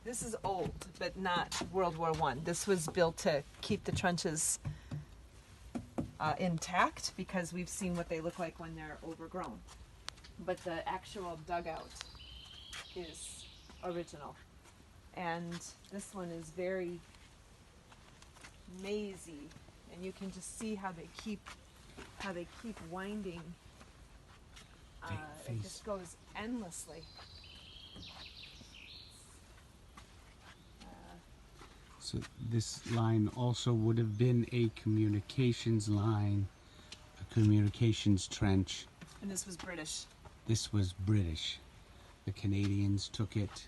this is old, but not World War I. This was built to keep the trenches intact because we've seen what they look like when they're overgrown. But the actual dugout is original. And this one is very mazy, and you can just see how they keep winding. It just goes endlessly. So this line also would have been a communications line, a communications trench. And this was British. This was British. The Canadians took it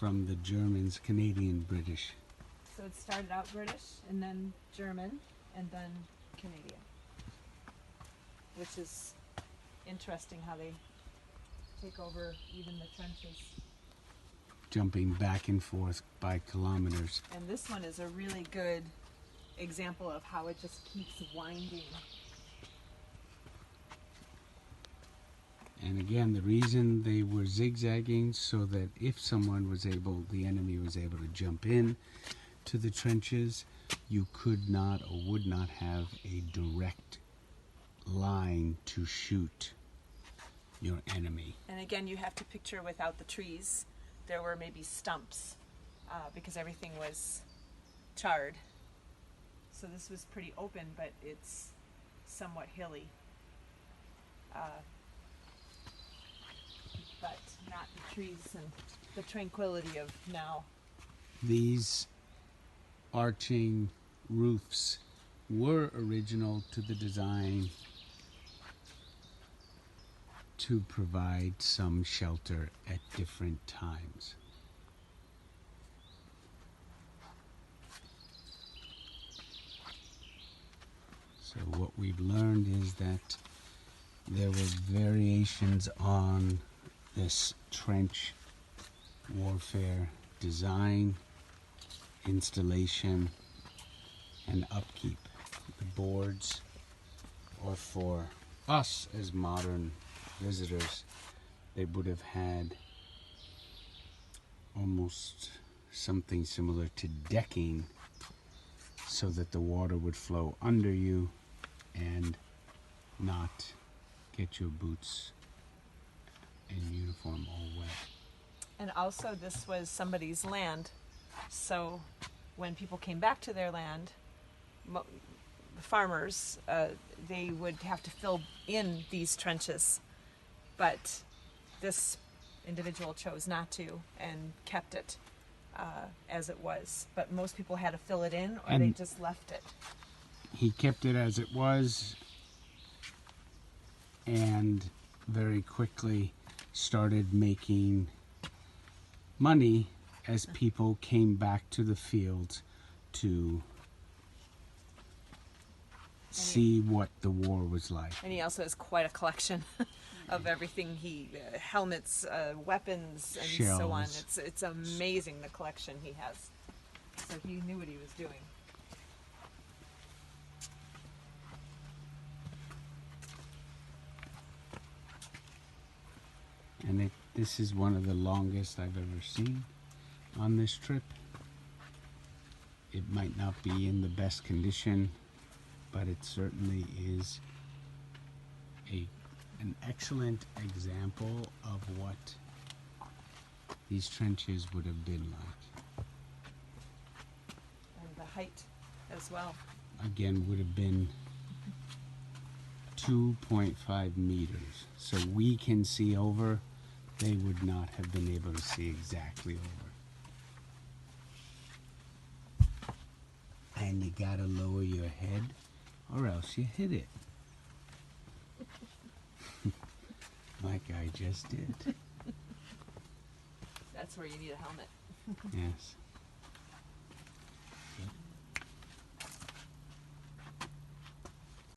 from the Germans, Canadian-British. So it started out British, and then German, and then Canadian. Which is interesting how they take over even the trenches. Jumping back and forth by kilometers. And this one is a really good example of how it just keeps winding. And again, the reason they were zigzagging so that if someone was able, the enemy was able to jump in to the trenches, you could not or would not have a direct line to shoot your enemy. And again, you have to picture without the trees. There were maybe stumps because everything was charred. So this was pretty open, but it's somewhat hilly. But not the trees and the tranquility of now. These arching roofs were original to the design to provide some shelter at different times. So what we've learned is that there were variations on this trench warfare design, installation, and upkeep. The boards are for us as modern visitors. They would have had almost something similar to decking so that the water would flow under you and not get your boots and uniform all wet. And also this was somebody's land, so when people came back to their land, the farmers, they would have to fill in these trenches, but this individual chose not to and kept it as it was. But most people had to fill it in, or they just left it. He kept it as it was and very quickly started making money as people came back to the fields to see what the war was like. And he also has quite a collection of everything. Helmets, weapons, and shells. So on. It's amazing the collection he has. So he knew what he was doing. And this is one of the longest I've ever seen on this trip. It might not be in the best condition, but it certainly is an excellent example of what these trenches would have been like. And the height as well. Again, would have been 2.5 meters. So we can see over. They would not have been able to see exactly over. And you gotta lower your head or else you hit it. Like I just did. That's where you need a helmet. Yes.